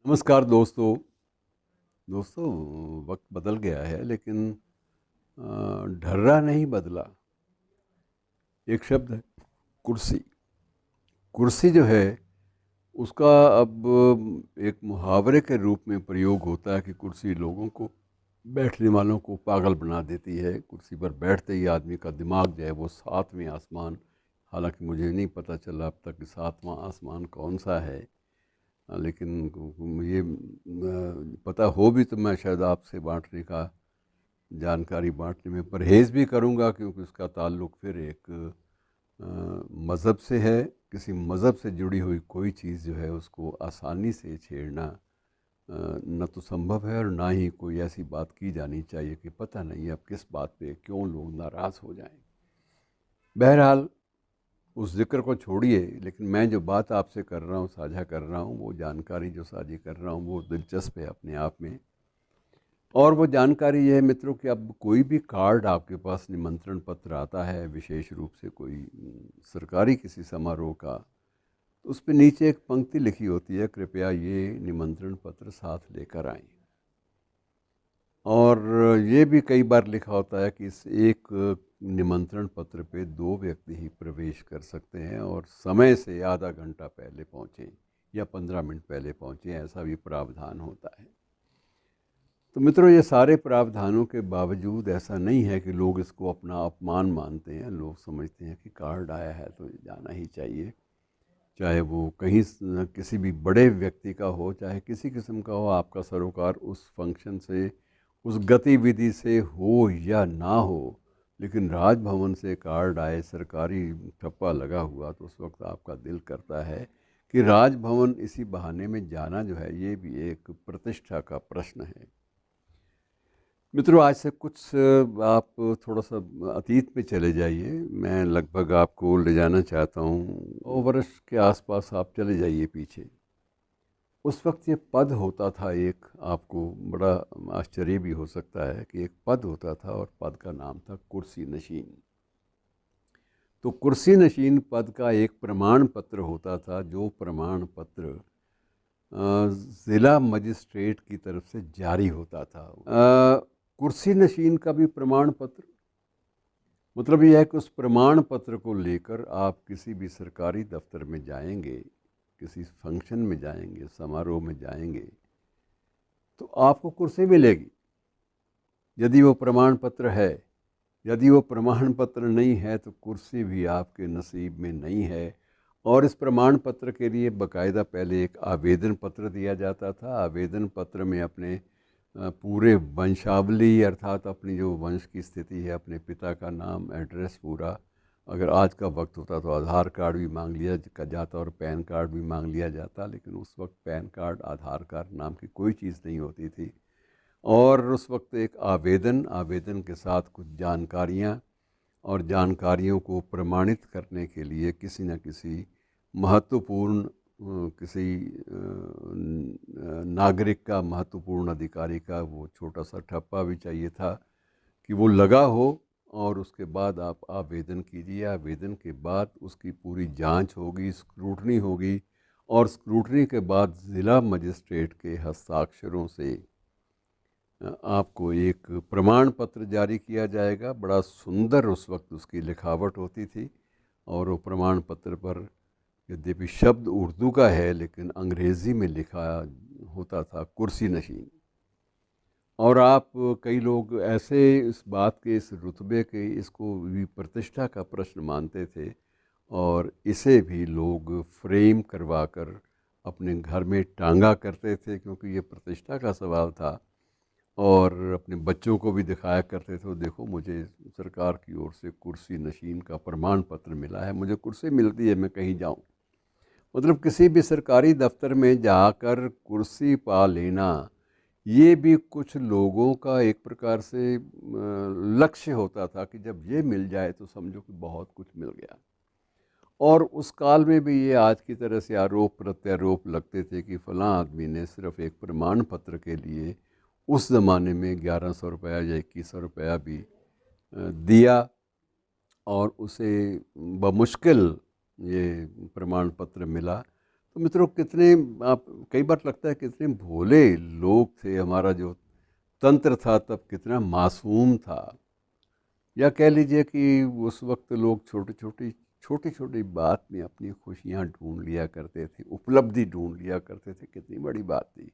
नमस्कार दोस्तों। वक्त बदल गया है लेकिन ढर्रा नहीं बदला। एक शब्द है कुर्सी। कुर्सी जो है उसका अब एक मुहावरे के रूप में प्रयोग होता है कि कुर्सी लोगों को, बैठने वालों को पागल बना देती है। कुर्सी पर बैठते ही आदमी का दिमाग जो है वो सातवें आसमान, हालांकि मुझे नहीं पता चला अब तक कि सातवां आसमान कौन सा है। लेकिन ये पता हो भी तो मैं शायद आपसे बांटने का, जानकारी बांटने में परहेज़ भी करूंगा, क्योंकि उसका ताल्लुक़ फिर एक मज़हब से है। किसी मज़हब से जुड़ी हुई कोई चीज़ जो है उसको आसानी से छेड़ना न तो संभव है और ना ही कोई ऐसी बात की जानी चाहिए कि पता नहीं अब किस बात पे क्यों लोग नाराज़ हो जाएं। बहरहाल उस ज़िक्र को छोड़िए, लेकिन मैं जो बात आपसे कर रहा हूँ, साझा कर रहा हूँ, वो जानकारी जो साझी कर रहा हूँ वो दिलचस्प है अपने आप में। और वो जानकारी ये है मित्रों कि अब कोई भी कार्ड आपके पास, निमंत्रण पत्र आता है, विशेष रूप से कोई सरकारी किसी समारोह का, तो उस पे नीचे एक पंक्ति लिखी होती है, कृपया ये निमंत्रण पत्र साथ लेकर आएं। और ये भी कई बार लिखा होता है कि इस एक निमंत्रण पत्र पे 2 व्यक्ति ही प्रवेश कर सकते हैं और समय से आधा घंटा पहले पहुँचें या 15 मिनट पहले पहुँचें, ऐसा भी प्रावधान होता है। तो मित्रों, ये सारे प्रावधानों के बावजूद ऐसा नहीं है कि लोग इसको अपना अपमान मानते हैं। लोग समझते हैं कि कार्ड आया है तो जाना ही चाहिए, चाहे वो कहीं किसी भी बड़े व्यक्ति का हो, चाहे किसी किस्म का हो। आपका सरोकार उस फंक्शन से, उस गतिविधि से हो या ना हो, लेकिन राजभवन से कार्ड आए, सरकारी ठप्पा लगा हुआ, तो उस वक्त आपका दिल करता है कि राजभवन इसी बहाने में जाना जो है ये भी एक प्रतिष्ठा का प्रश्न है। मित्रों, आज से कुछ आप थोड़ा सा अतीत में चले जाइए। मैं लगभग आपको ले जाना चाहता हूँ 100 वर्ष के आसपास आप चले जाइए पीछे। उस वक्त ये पद होता था एक, आपको बड़ा आश्चर्य भी हो सकता है कि एक पद होता था और पद का नाम था कुर्सी नशीन। तो कुर्सी नशीन पद का एक प्रमाण पत्र होता था, जो प्रमाण पत्र ज़िला मजिस्ट्रेट की तरफ से जारी होता था। कुर्सी नशीन का भी प्रमाण पत्र, मतलब यह है कि उस प्रमाण पत्र को लेकर आप किसी भी सरकारी दफ्तर में जाएंगे, किसी फंक्शन में जाएंगे, समारोह में जाएंगे, तो आपको कुर्सी मिलेगी यदि वो प्रमाण पत्र है। यदि वो प्रमाण पत्र नहीं है तो कुर्सी भी आपके नसीब में नहीं है। और इस प्रमाण पत्र के लिए बाकायदा पहले एक आवेदन पत्र दिया जाता था। आवेदन पत्र में अपने पूरे वंशावली, अर्थात अपनी जो वंश की स्थिति है, अपने पिता का नाम, एड्रेस पूरा, अगर आज का वक्त होता तो आधार कार्ड भी मांग लिया जाता और पैन कार्ड भी मांग लिया जाता, लेकिन उस वक्त पैन कार्ड, आधार कार्ड नाम की कोई चीज़ नहीं होती थी। और उस वक्त एक आवेदन के साथ कुछ जानकारियाँ, और जानकारियों को प्रमाणित करने के लिए किसी न किसी महत्वपूर्ण किसी नागरिक का, महत्वपूर्ण अधिकारी का वो छोटा सा ठप्पा भी चाहिए था कि वो लगा हो। और उसके बाद आप आवेदन कीजिए। आवेदन के बाद उसकी पूरी जांच होगी, स्क्रूटनी होगी, और स्क्रूटनी के बाद ज़िला मजिस्ट्रेट के हस्ताक्षरों से आपको एक प्रमाण पत्र जारी किया जाएगा। बड़ा सुंदर उस वक्त उसकी लिखावट होती थी, और वो प्रमाण पत्र पर यद्यपि शब्द उर्दू का है लेकिन अंग्रेज़ी में लिखा होता था कुर्सी नशीन। और आप, कई लोग ऐसे इस बात के, इस रुतबे के, इसको भी प्रतिष्ठा का प्रश्न मानते थे, और इसे भी लोग फ्रेम करवा कर अपने घर में टांगा करते थे, क्योंकि ये प्रतिष्ठा का सवाल था। और अपने बच्चों को भी दिखाया करते थे, देखो मुझे सरकार की ओर से कुर्सी नशीन का प्रमाण पत्र मिला है, मुझे कुर्सी मिलती है, मैं कहीं जाऊं। मतलब किसी भी सरकारी दफ्तर में जाकर कुर्सी पा लेना, ये भी कुछ लोगों का एक प्रकार से लक्ष्य होता था कि जब ये मिल जाए तो समझो कि बहुत कुछ मिल गया। और उस काल में भी ये आज की तरह से आरोप प्रत्यारोप लगते थे कि फ़लाँ आदमी ने सिर्फ़ एक प्रमाण पत्र के लिए उस ज़माने में 1100 रुपया या 2100 रुपया भी दिया, और उसे बमुश्किल ये प्रमाण पत्र मिला। तो मित्रों कितने आप कई बार लगता है कितने भोले लोग थे, हमारा जो तंत्र था तब कितना मासूम था। या कह लीजिए कि उस वक्त लोग छोटी छोटी बात में अपनी खुशियाँ ढूंढ लिया करते थे, उपलब्धि ढूंढ लिया करते थे, कितनी बड़ी बात थी।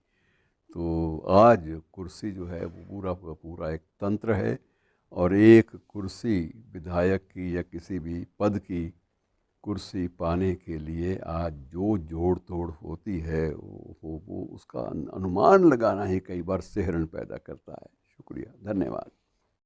तो आज कुर्सी जो है वो पूरा का पूरा एक तंत्र है, और एक कुर्सी विधायक की या किसी भी पद की कुर्सी पाने के लिए आज जो जोड़ तोड़ होती है वो उसका अनुमान लगाना ही कई बार सिहरन पैदा करता है। शुक्रिया, धन्यवाद।